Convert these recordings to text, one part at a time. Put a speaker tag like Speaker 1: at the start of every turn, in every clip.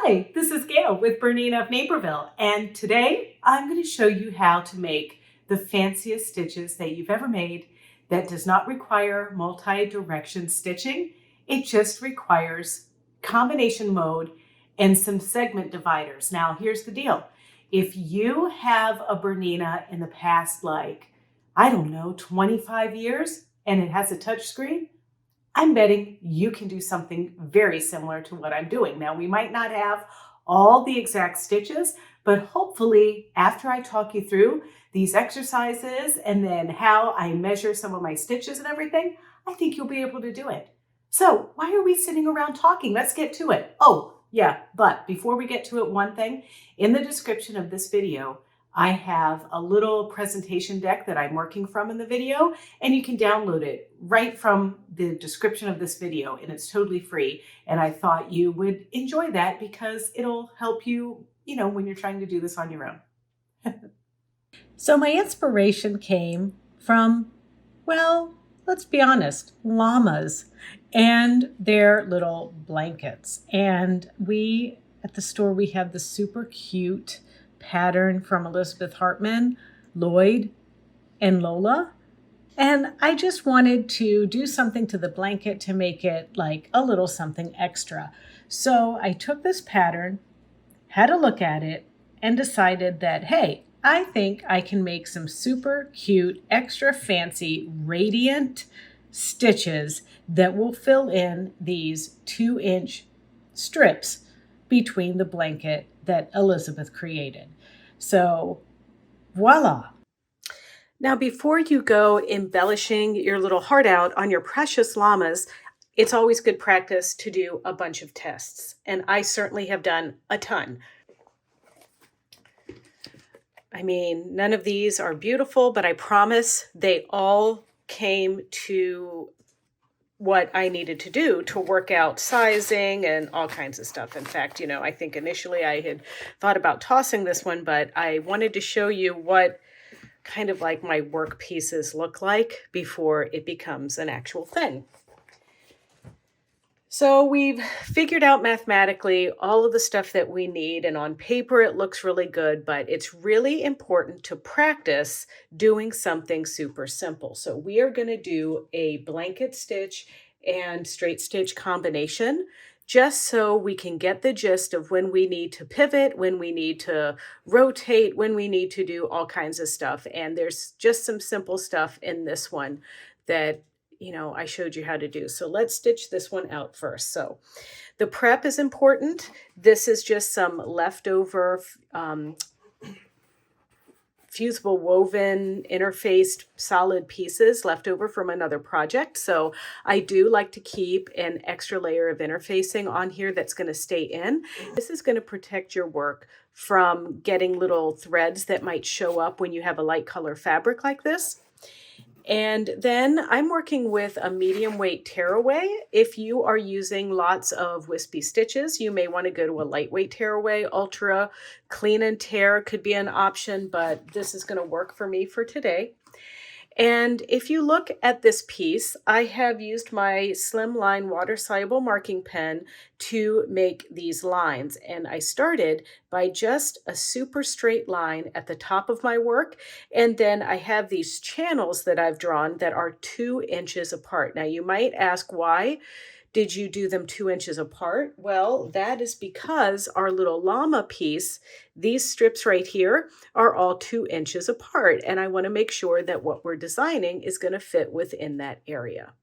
Speaker 1: Hi, this is Gayle with BERNINA of Naperville, and today I'm going to show you how to make the fanciest stitches that you've ever made that does not require multi-direction stitching. It just requires combination mode and some segment dividers. Now, here's the deal. If you have a BERNINA in the past, like, I don't know, 25 years, and it has a touch screen, I'm betting you can do something very similar to what I'm doing. Now, we might not have all the exact stitches, but hopefully after I talk you through these exercises and then how I measure some of my stitches and everything, I think you'll be able to do it. So why are we sitting around talking? Let's get to it. Oh, yeah, but before we get to it, one thing, in the description of this video, I have a little presentation deck that I'm working from in the video, and you can download it right from the description of this video, and it's totally free. And I thought you would enjoy that because it'll help you, when you're trying to do this on your own.
Speaker 2: So my inspiration came from, well, let's be honest, llamas and their little blankets. And at the store, we have the super cute pattern from Elizabeth Hartman, Lloyd, and Lola. And I just wanted to do something to the blanket to make it like a little something extra. So I took this pattern, had a look at it, and decided that, hey, I think I can make some super cute, extra fancy, radiant stitches that will fill in these 2-inch strips between the blanket that Elizabeth created. So, voila. Now, before you go embellishing your little heart out on your precious llamas, it's always good practice to do a bunch of tests. And I certainly have done a ton. I mean, none of these are beautiful, but I promise they all came to what I needed to do to work out sizing and all kinds of stuff. In fact, I think initially I had thought about tossing this one, but I wanted to show you what kind of like my work pieces look like before it becomes an actual thing. So we've figured out mathematically all of the stuff that we need, and on paper it looks really good, but it's really important to practice doing something super simple. So we are going to do a blanket stitch and straight stitch combination, just so we can get the gist of when we need to pivot, when we need to rotate, when we need to do all kinds of stuff. And there's just some simple stuff in this one that I showed you how to do. So let's stitch this one out first. So the prep is important. This is just some leftover fusible woven interfaced solid pieces left over from another project. So I do like to keep an extra layer of interfacing on here that's going to stay in. This is going to protect your work from getting little threads that might show up when you have a light color fabric like this. And then I'm working with a medium weight tearaway. If you are using lots of wispy stitches, you may want to go to a lightweight tearaway. Ultra clean and tear could be an option, but this is going to work for me for today. And if you look at this piece, I have used my Slimline water-soluble marking pen to make these lines. And I started by just a super straight line at the top of my work. And then I have these channels that I've drawn that are 2 inches apart. Now you might ask, why did you do them 2 inches apart? Well, that is because our little llama piece, these strips right here, are all 2 inches apart. And I want to make sure that what we're designing is going to fit within that area.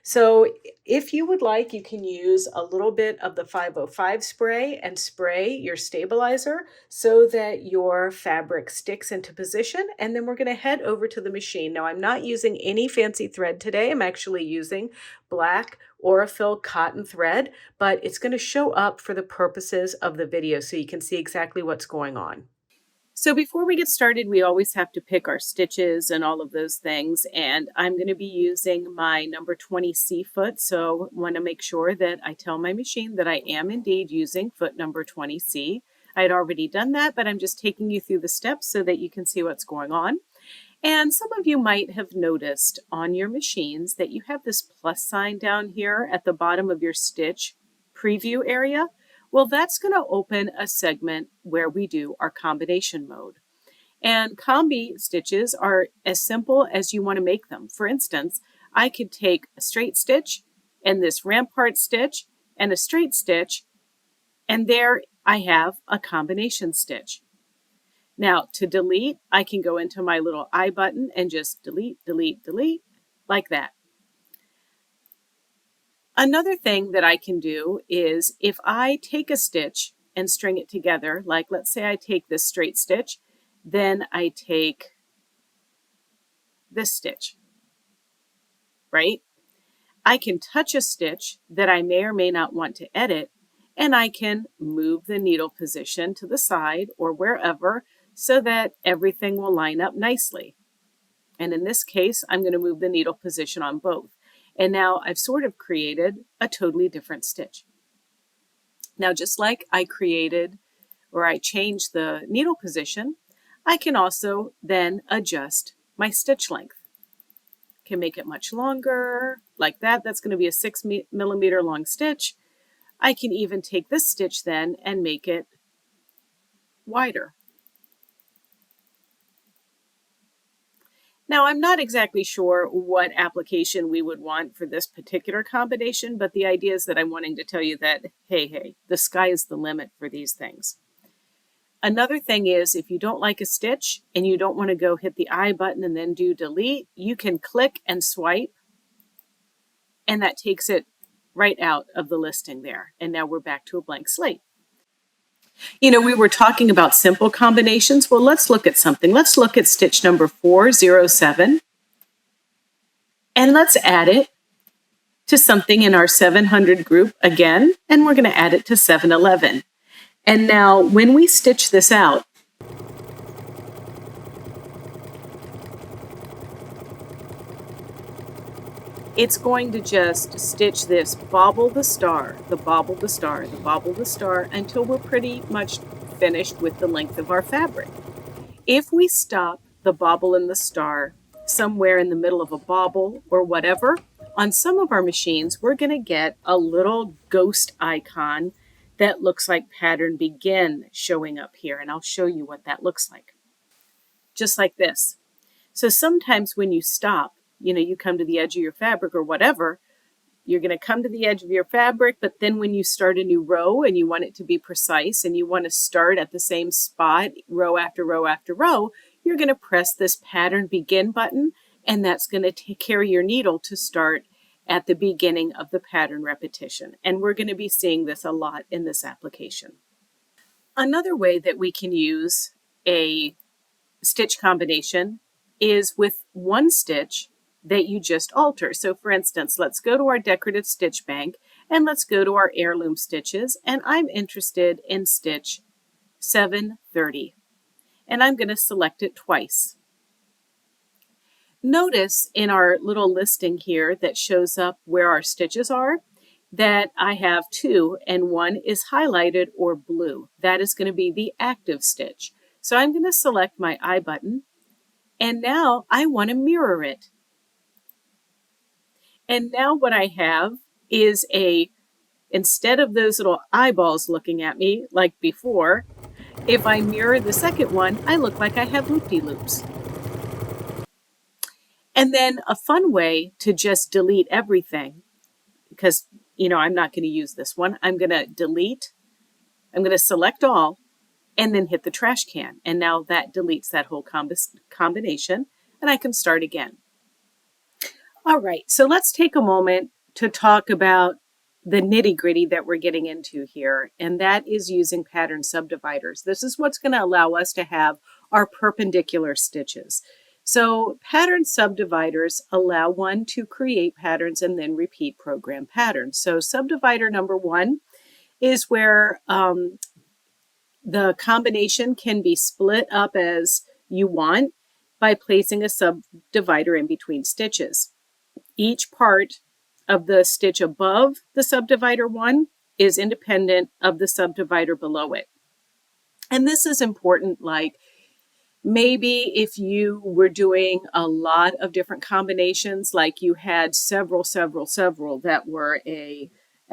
Speaker 2: So if you would like, you can use a little bit of the 505 spray and spray your stabilizer so that your fabric sticks into position. And then we're going to head over to the machine. Now, I'm not using any fancy thread today. I'm actually using black Aurifil cotton thread, but it's going to show up for the purposes of the video so you can see exactly what's going on. So before we get started, we always have to pick our stitches and all of those things. And I'm going to be using my number 20C foot. So I want to make sure that I tell my machine that I am indeed using foot number 20C. I had already done that, but I'm just taking you through the steps so that you can see what's going on. And some of you might have noticed on your machines that you have this plus sign down here at the bottom of your stitch preview area. Well, that's going to open a segment where we do our combination mode. And combi stitches are as simple as you want to make them. For instance, I could take a straight stitch and this rampart stitch and a straight stitch, and there I have a combination stitch. Now to delete, I can go into my little I button and just delete, delete, delete, like that. Another thing that I can do is if I take a stitch and string it together, like let's say I take this straight stitch, then I take this stitch, right? I can touch a stitch that I may or may not want to edit, and I can move the needle position to the side or wherever so that everything will line up nicely. And in this case, I'm going to move the needle position on both. And now I've sort of created a totally different stitch. Now, just like I created or I changed the needle position, I can also then adjust my stitch length. Can make it much longer, like that. That's going to be a 6mm long stitch. I can even take this stitch then and make it wider. Now, I'm not exactly sure what application we would want for this particular combination, but the idea is that I'm wanting to tell you that, hey, the sky is the limit for these things. Another thing is if you don't like a stitch and you don't want to go hit the I button and then do delete, you can click and swipe, and that takes it right out of the listing there. And now we're back to a blank slate. You know, we were talking about simple combinations. Well, let's look at something. Let's look at stitch number 407, and let's add it to something in our 700 group again, and we're going to add it to 711. And now when we stitch this out, it's going to just stitch this bobble the star, the bobble the star, the bobble the star until we're pretty much finished with the length of our fabric. If we stop the bobble and the star somewhere in the middle of a bobble or whatever, on some of our machines, we're going to get a little ghost icon that looks like pattern begin showing up here. And I'll show you what that looks like. Just like this. So sometimes when you stop, you come to the edge of your fabric or whatever, you're going to come to the edge of your fabric, but then when you start a new row and you want it to be precise and you want to start at the same spot, row after row after row, you're going to press this pattern begin button, and that's going to carry your needle to start at the beginning of the pattern repetition. And we're going to be seeing this a lot in this application. Another way that we can use a stitch combination is with one stitch that you just alter. So for instance, let's go to our decorative stitch bank and let's go to our heirloom stitches, and I'm interested in stitch 730, and I'm going to select it twice. Notice in our little listing here that shows up where our stitches are that I have two, and one is highlighted or blue. That is going to be the active stitch. So I'm going to select my I button, and now I want to mirror it. And now what I have is instead of those little eyeballs looking at me like before, if I mirror the second one, I look like I have loop-de-loops. And then a fun way to just delete everything, because, I'm not going to use this one. I'm going to delete, I'm going to select all, and then hit the trash can. And now that deletes that whole combination, and I can start again. All right, so let's take a moment to talk about the nitty-gritty that we're getting into here, and that is using pattern subdividers. This is what's going to allow us to have our perpendicular stitches. So pattern subdividers allow one to create patterns and then repeat program patterns. So subdivider number one is where the combination can be split up as you want by placing a subdivider in between stitches. Each part of the stitch above the subdivider one is independent of the subdivider below it. And this is important, like maybe if you were doing a lot of different combinations, like you had several that were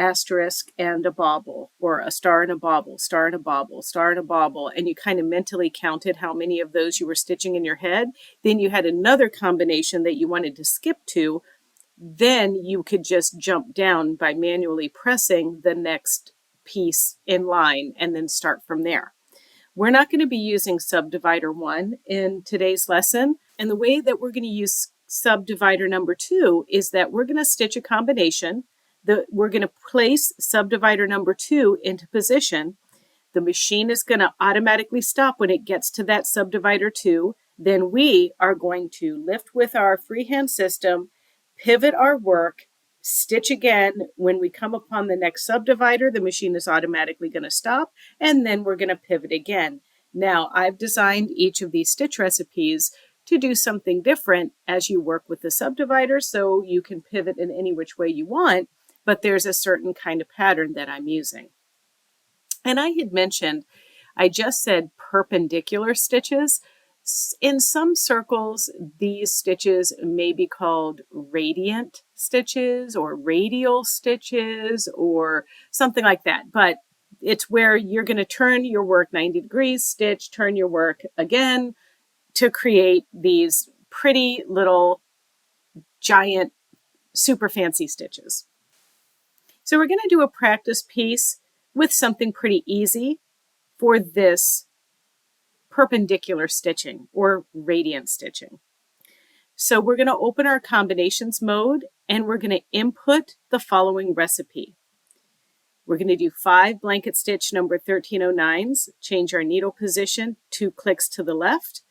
Speaker 2: asterisk and a bobble, or a star and a bobble, star and a bobble, star and a bobble, and you kind of mentally counted how many of those you were stitching in your head, then you had another combination that you wanted to skip to, then you could just jump down by manually pressing the next piece in line and then start from there. We're not going to be using subdivider 1 in today's lesson. And the way that we're going to use subdivider number 2 is that we're going to stitch a combination. We're going to place subdivider number 2 into position. The machine is going to automatically stop when it gets to that subdivider 2. Then we are going to lift with our freehand system, pivot our work, stitch again. When we come upon the next subdivider, the machine is automatically going to stop, and then we're going to pivot again. Now, I've designed each of these stitch recipes to do something different as you work with the subdivider, so you can pivot in any which way you want, but there's a certain kind of pattern that I'm using. And I had mentioned, I just said perpendicular stitches. In some circles, these stitches may be called radiant stitches or radial stitches or something like that. But it's where you're going to turn your work 90 degrees, stitch, turn your work again to create these pretty little giant, super fancy stitches. So we're going to do a practice piece with something pretty easy for this perpendicular stitching or radiant stitching. So we're going to open our combinations mode and we're going to input the following recipe. We're going to do 5 blanket stitch number 1309s, change our needle position 2 clicks to the left.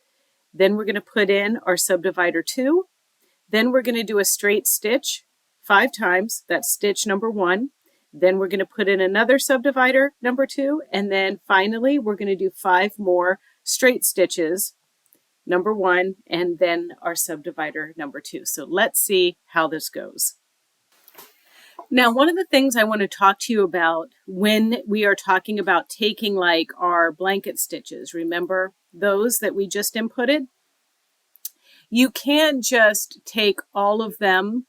Speaker 2: Then we're going to put in our subdivider 2. Then we're going to do a straight stitch 5 times, that's stitch number 1. Then we're going to put in another subdivider number 2. And then finally, we're going to do 5 more straight stitches, number 1, and then our subdivider number 2. So let's see how this goes. Now, one of the things I want to talk to you about when we are talking about taking like our blanket stitches, remember those that we just inputted? You can't just take all of them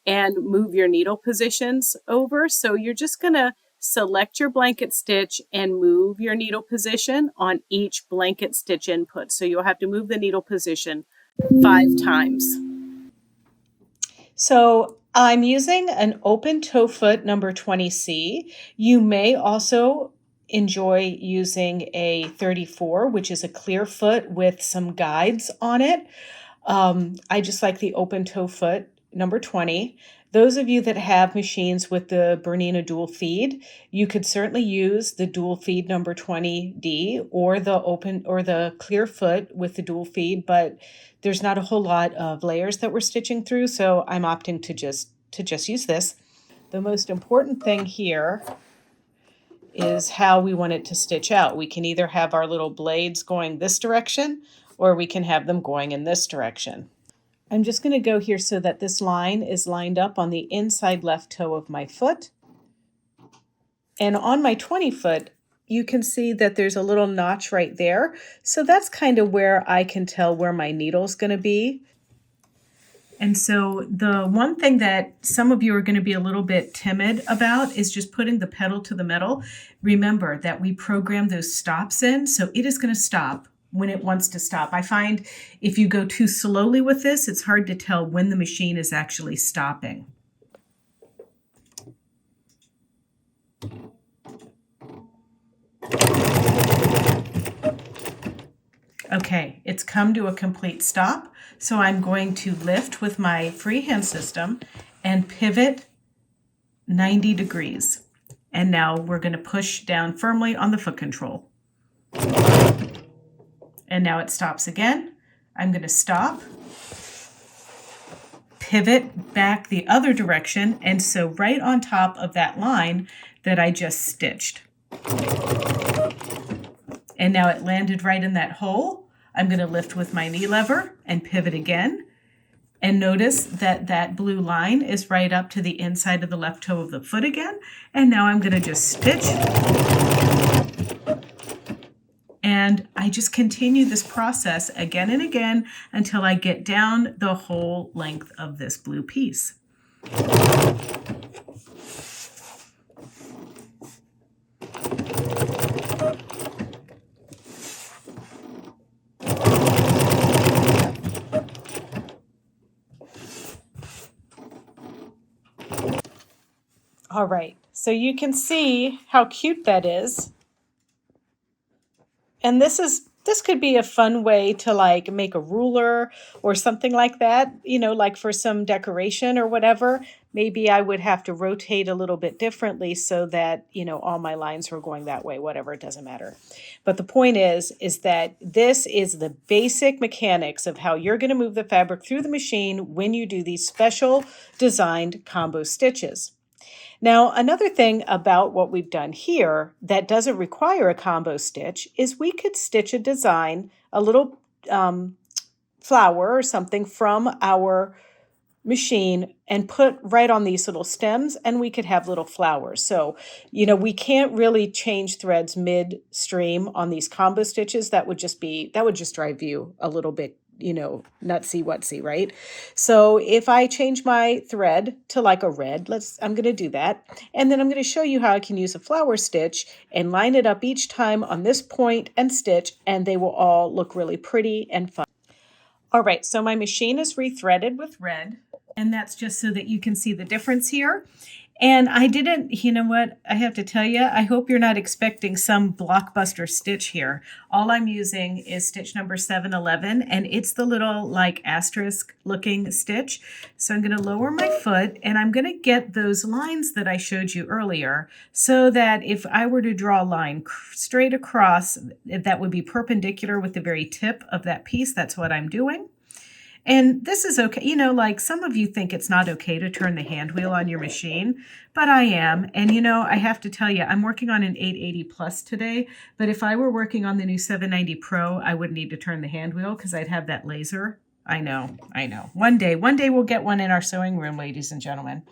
Speaker 2: and move your needle positions over. So you're just going to select your blanket stitch and move your needle position on each blanket stitch input. So you'll have to move the needle position 5 times. So I'm using an open toe foot number 20C. You may also enjoy using a 34, which is a clear foot with some guides on it. I just like the open toe foot number 20. Those of you that have machines with the Bernina dual feed, you could certainly use the dual feed number 20D or the open or the clear foot with the dual feed, but there's not a whole lot of layers that we're stitching through, so I'm opting to just use this. The most important thing here is how we want it to stitch out. We can either have our little blades going this direction or we can have them going in this direction. I'm just going to go here so that this line is lined up on the inside left toe of my foot. And on my 20 foot, you can see that there's a little notch right there. So that's kind of where I can tell where my needle's going to be. And so the one thing that some of you are going to be a little bit timid about is just putting the pedal to the metal. Remember that we program those stops in, so it is going to stop when it wants to stop. I find if you go too slowly with this, it's hard to tell when the machine is actually stopping. Okay, it's come to a complete stop. So I'm going to lift with my freehand system and pivot 90 degrees. And now we're going to push down firmly on the foot control. And now it stops again. I'm going to stop, pivot back the other direction, and so right on top of that line that I just stitched. And now it landed right in that hole. I'm going to lift with my knee lever and pivot again. And notice that that blue line is right up to the inside of the left toe of the foot again. And now I'm going to just stitch. And I just continue this process again and again until I get down the whole length of this blue piece. All right, so you can see how cute that is. And this could be a fun way to like make a ruler or something like that, like for some decoration or whatever. Maybe I would have to rotate a little bit differently so that, all my lines were going that way, whatever, it doesn't matter. But the point is that this is the basic mechanics of how you're going to move the fabric through the machine when you do these special designed combo stitches. Now, another thing about what we've done here that doesn't require a combo stitch is we could stitch a design, a little flower or something from our machine and put right on these little stems, and we could have little flowers. So, we can't really change threads midstream on these combo stitches. That would just drive you a little bit, nutsy wutsy, right? So if I change my thread to like a red, I'm going to do that. And then I'm going to show you how I can use a flower stitch and line it up each time on this point and stitch, and they will all look really pretty and fun. All right, so my machine is rethreaded with red, and that's just so that you can see the difference here. And I didn't, what, I have to tell you, I hope you're not expecting some blockbuster stitch here. All I'm using is stitch number 711, and it's the little like asterisk looking stitch. So I'm going to lower my foot, and I'm going to get those lines that I showed you earlier so that if I were to draw a line straight across, that would be perpendicular with the very tip of that piece. That's what I'm doing. And this is okay. Like some of you think it's not okay to turn the hand wheel on your machine, but I am. And I have to tell you, I'm working on an 880 Plus today, but if I were working on the new 790 Pro, I wouldn't need to turn the hand wheel because I'd have that laser. I know. One day we'll get one in our sewing room, ladies and gentlemen.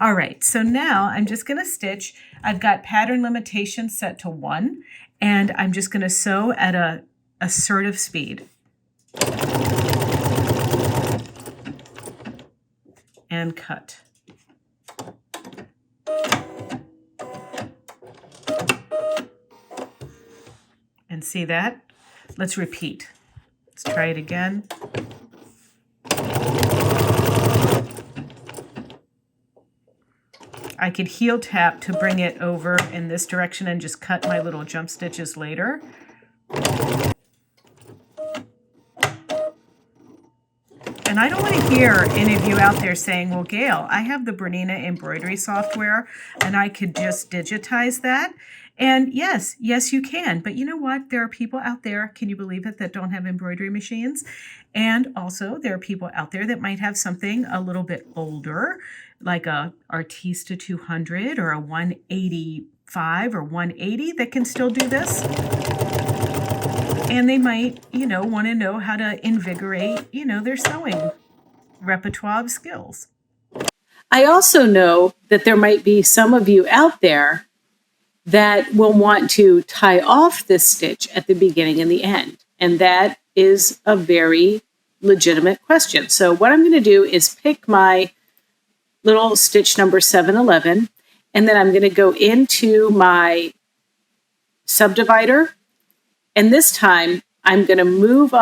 Speaker 2: All right, so now I'm just going to stitch. I've got pattern limitation set to 1, and I'm just going to sew at a assertive speed. And cut. And see that? Let's repeat. Let's try it again. I could heel tap to bring it over in this direction and just cut my little jump stitches later. And I don't want to hear any of you out there saying, well, Gayle, I have the Bernina embroidery software and I could just digitize that. And yes, you can. But you know what? There are people out there, can you believe it, that don't have embroidery machines? And also there are people out there that might have something a little bit older, like a Artista 200 or a 185 or 180 that can still do this. And they might, want to know how to invigorate, their sewing repertoire of skills. I also know that there might be some of you out there that will want to tie off this stitch at the beginning and the end. And that is a very legitimate question. So what I'm going to do is pick my little stitch number 711, and then I'm going to go into my subdivider. And this time I'm going to move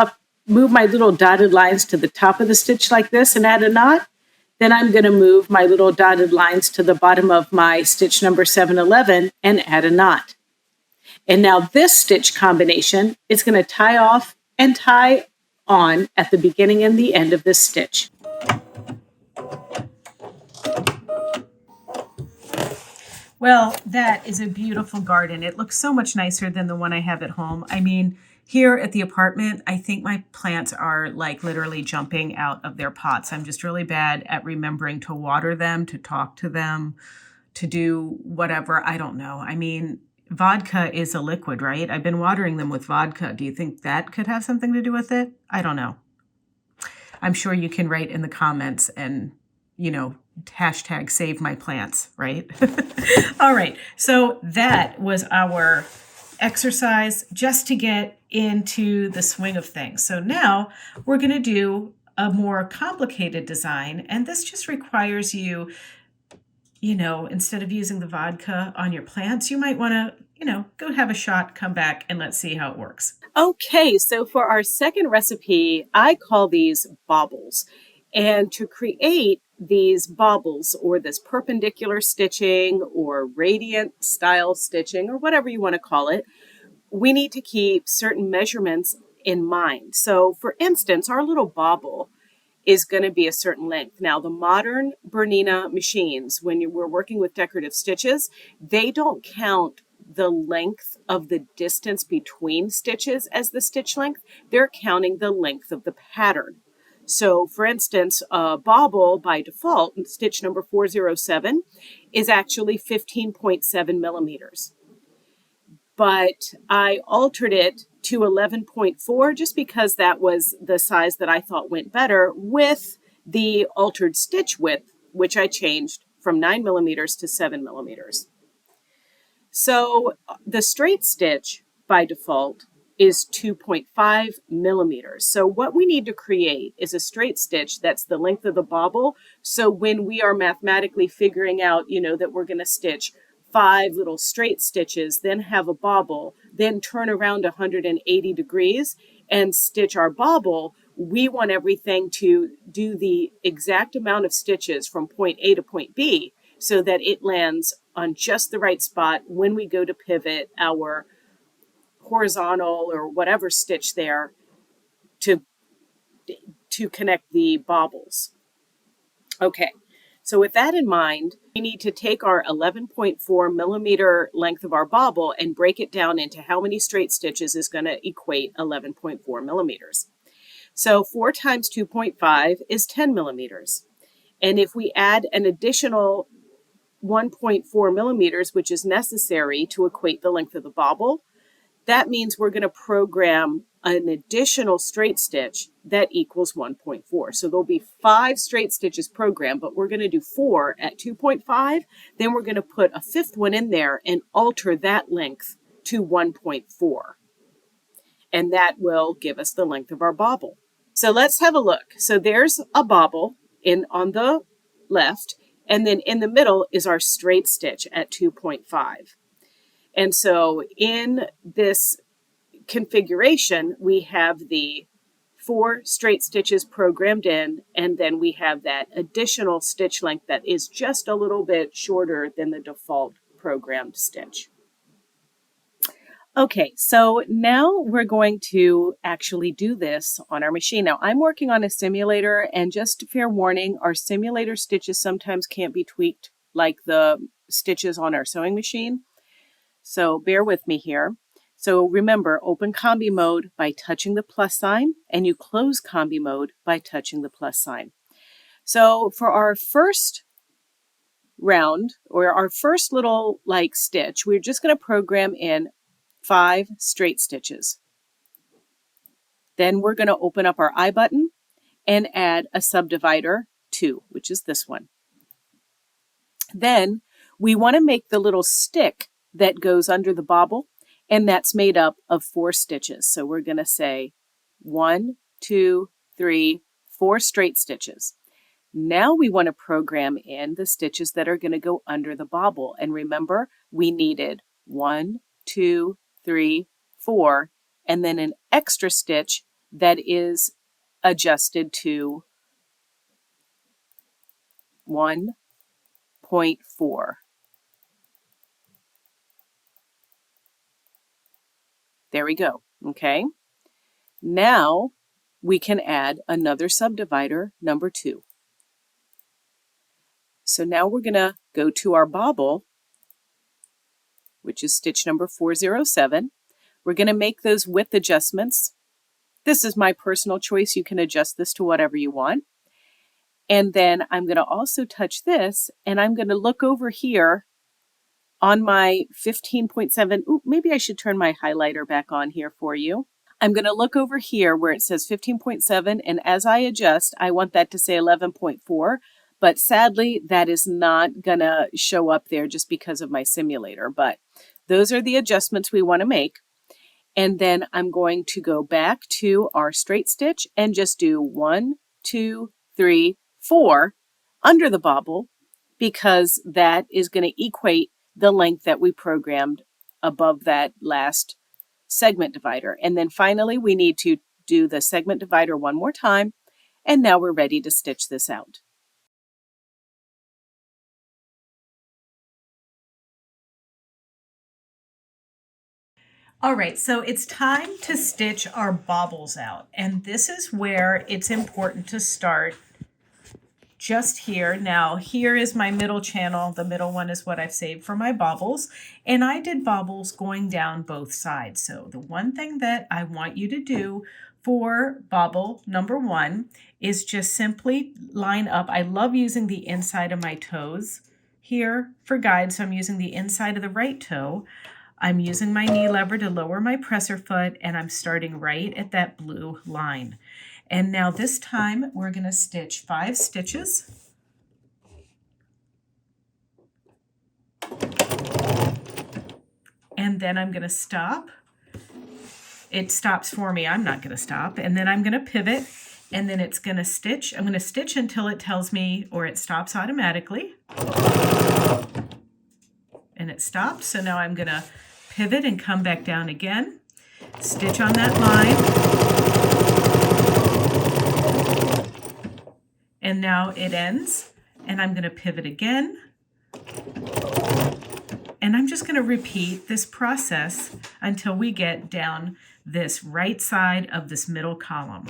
Speaker 2: my little dotted lines to the top of the stitch like this and add a knot. Then I'm going to move my little dotted lines to the bottom of my stitch number 711 and add a knot. And now this stitch combination is going to tie off and tie on at the beginning and the end of this stitch. Well, that is a beautiful garden. It looks so much nicer than the one I have at home. I mean, here at the apartment, I think my plants are like literally jumping out of their pots. I'm just really bad at remembering to water them, to talk to them, to do whatever. I don't know. I mean, vodka is a liquid, right? I've been watering them with vodka. Do you think that could have something to do with it? I don't know. I'm sure you can write in the comments and, hashtag save my plants, right? All right. So that was our exercise just to get into the swing of things. So now we're going to do a more complicated design. And this just requires you, instead of using the vodka on your plants, you might want to, go have a shot, come back, and let's see how it works. Okay. So for our second recipe, I call these baubles. And to create these bobbles or this perpendicular stitching or radiant style stitching or whatever you want to call it, we need to keep certain measurements in mind. So for instance, our little bobble is going to be a certain length. Now, the modern Bernina machines, when we're working with decorative stitches, they don't count the length of the distance between stitches as the stitch length. They're counting the length of the pattern. So, for instance, a bobble by default, stitch number 407, is actually 15.7 millimeters. But I altered it to 11.4 just because that was the size that I thought went better with the altered stitch width, which I changed from 9 millimeters to 7 millimeters. So the straight stitch by default is 2.5 millimeters. So what we need to create is a straight stitch that's the length of the bobble. So when we are mathematically figuring out, that we're going to stitch 5 little straight stitches, then have a bobble, then turn around 180 degrees and stitch our bobble, we want everything to do the exact amount of stitches from point A to point B so that it lands on just the right spot when we go to pivot our horizontal or whatever stitch there to connect the bobbles. Okay, so with that in mind, we need to take our 11.4 millimeter length of our bobble and break it down into how many straight stitches is going to equate 11.4 millimeters. So 4 times 2.5 is 10 millimeters. And if we add an additional 1.4 millimeters, which is necessary to equate the length of the bobble, that means we're going to program an additional straight stitch that equals 1.4. So there'll be 5 straight stitches programmed, but we're going to do 4 at 2.5. Then we're going to put a 5th one in there and alter that length to 1.4. And that will give us the length of our bobble. So let's have a look. So there's a bobble on the left, and then in the middle is our straight stitch at 2.5. And so in this configuration, we have the 4 straight stitches programmed in, and then we have that additional stitch length that is just a little bit shorter than the default programmed stitch. Okay, so now we're going to actually do this on our machine. Now, I'm working on a simulator, and just fair warning, our simulator stitches sometimes can't be tweaked like the stitches on our sewing machine. So bear with me here. So remember, open combi mode by touching the plus sign, and you close combi mode by touching the plus sign. So for our first round, or our first little stitch, we're just going to program in 5 straight stitches. Then we're going to open up our I button and add a subdivider 2, which is this one. Then we want to make the little stick that goes under the bobble, and that's made up of 4 stitches. So we're going to say 1, 2, 3, 4 straight stitches. Now we want to program in the stitches that are going to go under the bobble. And remember, we needed 1, 2, 3, 4, and then an extra stitch that is adjusted to 1.4. There we go. Okay. Now we can add another subdivider, number 2. So now we're going to go to our bobble, which is stitch number 407. We're going to make those width adjustments. This is my personal choice. You can adjust this to whatever you want. And then I'm going to also touch this, and I'm going to look over here on my 15.7. Ooh, maybe I should turn my highlighter back on here for you. I'm going to look over here where it says 15.7, and as I adjust, I want that to say 11.4. But sadly, that is not going to show up there just because of my simulator. But those are the adjustments we want to make. And then I'm going to go back to our straight stitch and just do 1, 2, 3, 4 under the bobble, because that is going to equate the length that we programmed above that last segment divider. And then finally, we need to do the segment divider one more time. And now we're ready to stitch this out. All right, so it's time to stitch our baubles out. And this is where it's important to start just here. Now, here is my middle channel. The middle one is what I've saved for my baubles. And I did baubles going down both sides. So the one thing that I want you to do for bauble number 1 is just simply line up. I love using the inside of my toes here for guide. So I'm using the inside of the right toe. I'm using my knee lever to lower my presser foot, and I'm starting right at that blue line. And now this time we're going to stitch 5 stitches. And then I'm going to stop. It stops for me. I'm not going to stop. And then I'm going to pivot, and then it's going to stitch. I'm going to stitch until it tells me, or it stops automatically. And it stops. So now I'm going to pivot and come back down again. Stitch on that line. And now it ends, and I'm going to pivot again. And I'm just going to repeat this process until we get down this right side of this middle column.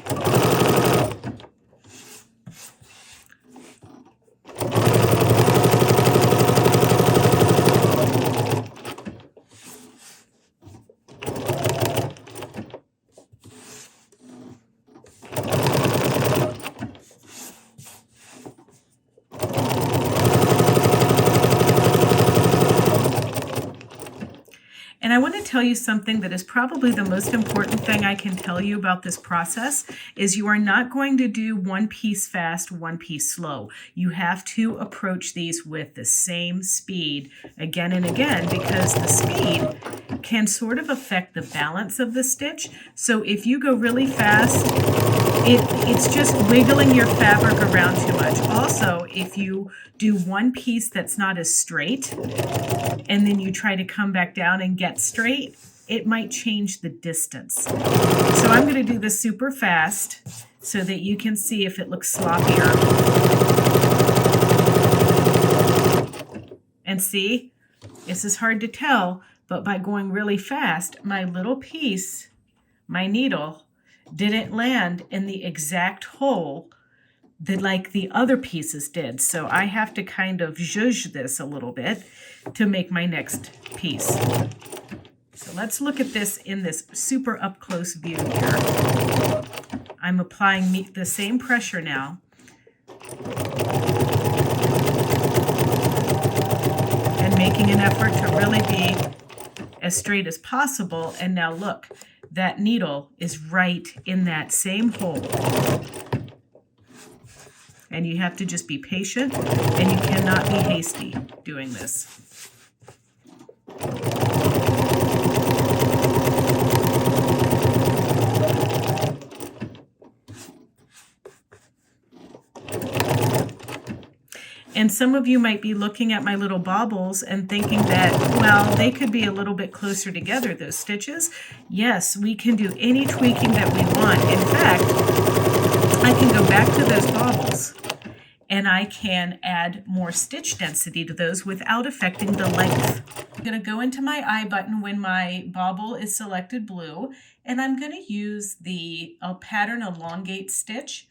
Speaker 2: And I want to tell you something that is probably the most important thing I can tell you about this process is you are not going to do one piece fast, one piece slow. You have to approach these with the same speed again and again, because the speed can sort of affect the balance of the stitch. So if you go really fast, it's just wiggling your fabric around too much. Also, if you do one piece that's not as straight, and then you try to come back down and get straight, it might change the distance. So I'm going to do this super fast so that you can see if it looks sloppier. And see, this is hard to tell, but by going really fast, my little piece, my needle, didn't land in the exact hole that like the other pieces did. So I have to kind of zhuzh this a little bit to make my next piece. So let's look at this in this super up close view here. I'm applying the same pressure now. And making an effort to really be as straight as possible. And now look, that needle is right in that same hole. And you have to just be patient, and you cannot be hasty doing this. And some of you might be looking at my little baubles and thinking that, well, they could be a little bit closer together, those stitches. Yes, we can do any tweaking that we want. In fact, I can go back to those baubles and I can add more stitch density to those without affecting the length. I'm going to go into my I button when my bauble is selected blue, and I'm going to use the pattern elongate stitch.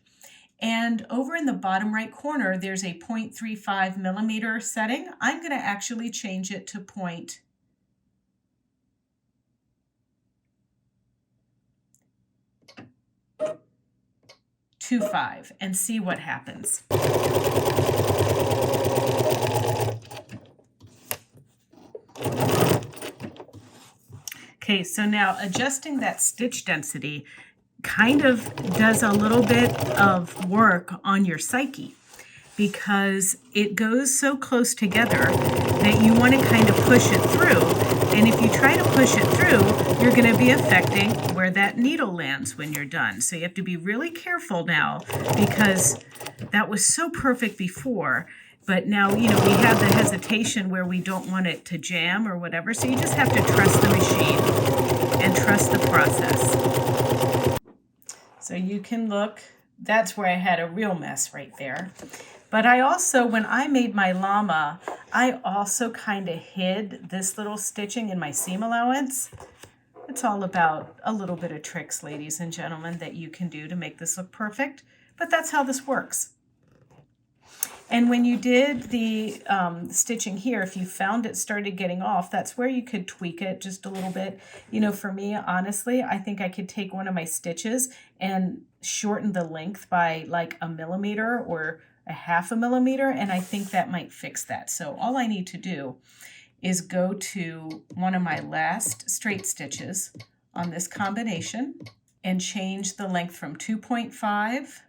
Speaker 2: And over in the bottom right corner, there's a 0.35 millimeter setting. I'm going to actually change it to 0.25 and see what happens. Okay, so now adjusting that stitch density kind of does a little bit of work on your psyche, because it goes so close together that you want to kind of push it through. And if you try to push it through, you're going to be affecting where that needle lands when you're done. So you have to be really careful now, because that was so perfect before. But now, you know, we have the hesitation where we don't want it to jam or whatever. So you just have to trust the machine and trust the process. So you can look, that's where I had a real mess right there. But I also, when I made my llama, I also kind of hid this little stitching in my seam allowance. It's all about a little bit of tricks, ladies and gentlemen, that you can do to make this look perfect, but that's how this works. And when you did the stitching here, if you found it started getting off, that's where you could tweak it just a little bit. You know, for me, honestly, I think I could take one of my stitches and shorten the length by like 1 millimeter or a 1/2 millimeter, and I think that might fix that. So all I need to do is go to one of my last straight stitches on this combination and change the length from 2.5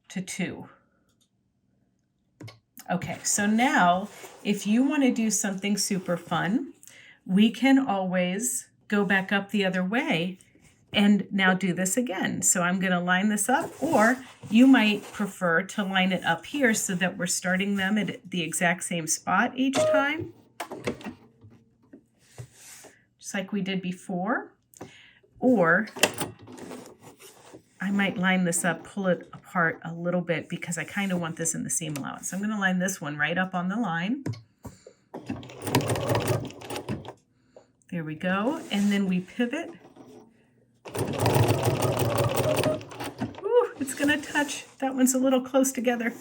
Speaker 2: to 2. Okay, so now if you want to do something super fun, we can always go back up the other way and now do this again. So I'm going to line this up, or you might prefer to line it up here so that we're starting them at the exact same spot each time, just like we did before. Or I might line this up, pull it apart a little bit because I kind of want this in the seam allowance. So I'm going to line this one right up on the line. There we go. And then we pivot. Ooh, it's going to touch. That one's a little close together.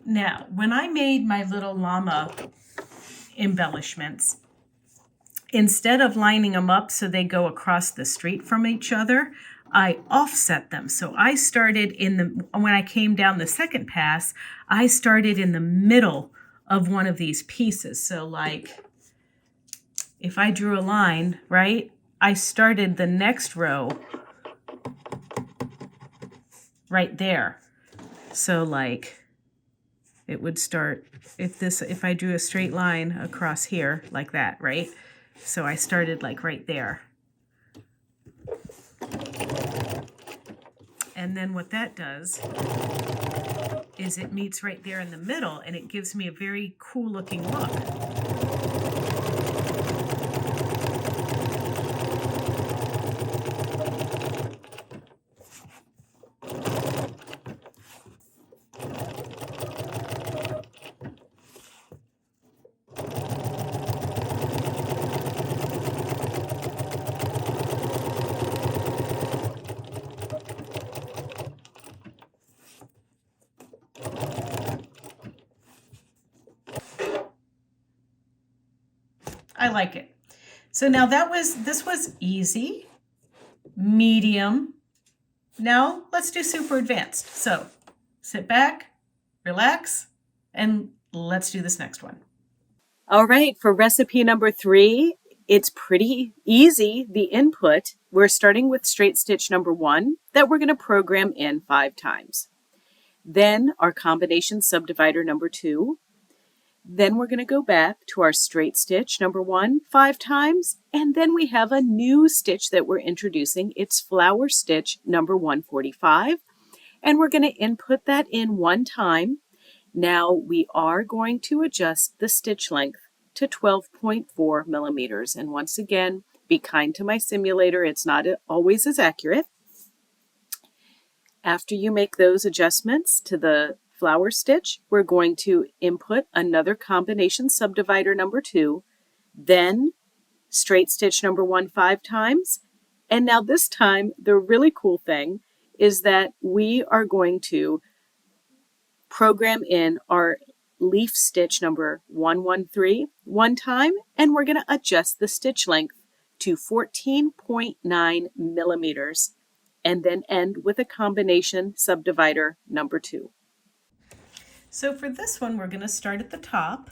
Speaker 2: Now, when I made my little llama embellishments, instead of lining them up so they go across the street from each other, I offset them. So I started when I came down the second pass, I started in the middle of one of these pieces. So like if I drew a line, right, I started the next row right there. So like it would start, if I drew a straight line across here like that, right? So I started like right there. And then what that does is it meets right there in the middle, and it gives me a very cool looking look. I like it. So now this was easy, medium. Now let's do super advanced. So sit back, relax, and let's do this next one. All right, for recipe number 3, it's pretty easy, the input. We're starting with straight stitch number 1 that we're going to program in 5 times. Then our combination subdivider number 2. Then we're going to go back to our straight stitch number 1 5 times, and then we have a new stitch that we're introducing. It's flower stitch number 145, and we're going to input that in 1 time. Now we are going to adjust the stitch length to 12.4 millimeters, and once again, be kind to my simulator. It's not always as accurate. After you make those adjustments to the flower stitch, we're going to input another combination subdivider number 2, then straight stitch number 1 5 times. And now this time, the really cool thing is that we are going to program in our leaf stitch number 113 1 time, and we're going to adjust the stitch length to 14.9 millimeters, and then end with a combination subdivider number 2. So for this one, we're going to start at the top,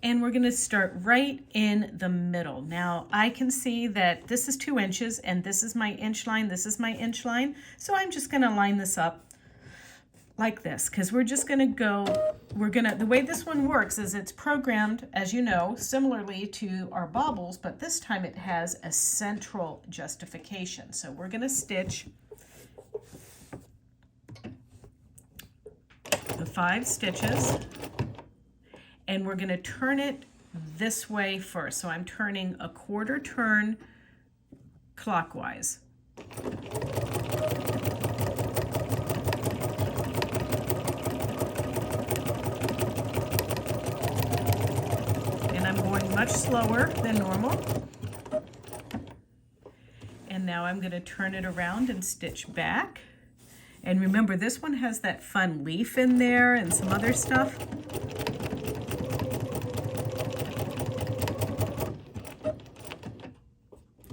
Speaker 2: and we're going to start right in the middle. Now I can see that this is 2 inches and this is my inch line, this is my inch line. So I'm just going to line this up like this, because we're just going to go, the way this one works is it's programmed, as you know, similarly to our baubles, but this time it has a central justification. So we're going to stitch the 5 stitches, and we're going to turn it this way first. So I'm turning a 1/4 turn clockwise. And I'm going much slower than normal. And now I'm going to turn it around and stitch back. And remember, this one has that fun leaf in there and some other stuff.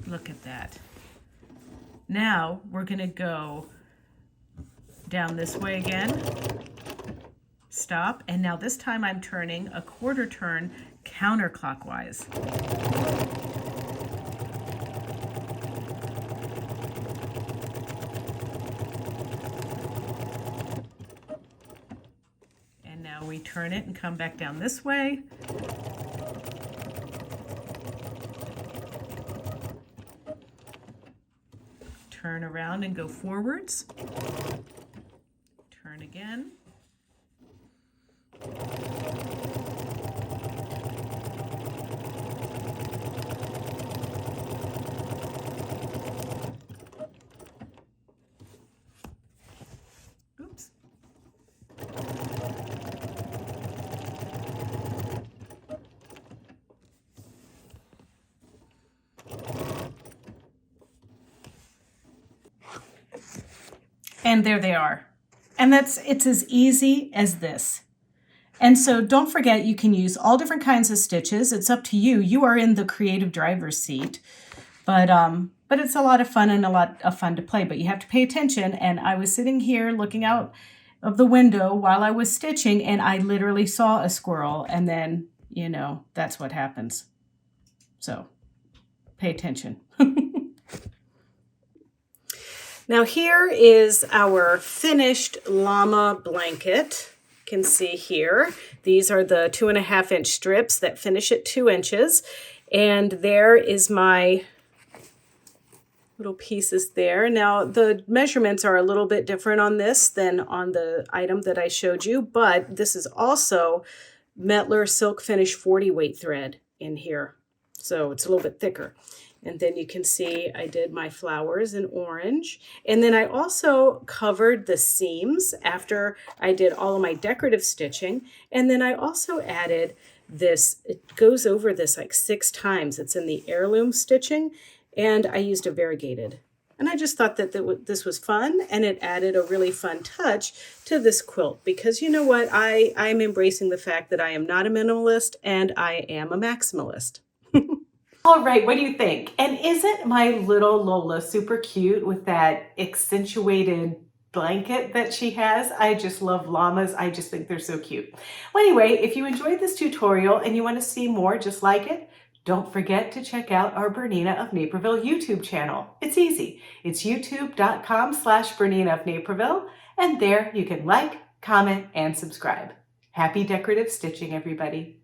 Speaker 2: Look at that. Now we're going to go down this way again, stop, and now this time I'm turning a 1/4 turn counterclockwise. And now we turn it and come back down this way. Turn around and go forwards. Turn again. Oops. And there they are. And it's as easy as this. And so don't forget, you can use all different kinds of stitches. It's up to you. You are in the creative driver's seat. But it's a lot of fun and a lot of fun to play, but you have to pay attention. And I was sitting here looking out of the window while I was stitching, and I literally saw a squirrel, and then, you know, that's what happens. So pay attention. Now here is our finished llama blanket. You can see here, these are the 2.5 inch strips that finish at 2 inches. And there is my little pieces there. Now the measurements are a little bit different on this than on the item that I showed you, but this is also Metler Silk Finish 40 weight thread in here. So it's a little bit thicker. And then you can see I did my flowers in orange. And then I also covered the seams after I did all of my decorative stitching. And then I also added this, it goes over this like 6 times. It's in the heirloom stitching, and I used a variegated. And I just thought that this was fun, and it added a really fun touch to this quilt, because you know what? I'm embracing the fact that I am not a minimalist and I am a maximalist.
Speaker 1: All right, what do you think? And isn't my little Lola super cute with that accentuated blanket that she has? I just love llamas. I just think they're so cute. Well, anyway, if you enjoyed this tutorial and you want to see more just like it, don't forget to check out our Bernina of Naperville YouTube channel. It's easy. It's youtube.com/Bernina of Naperville, and there you can like, comment, and subscribe. Happy decorative stitching, everybody.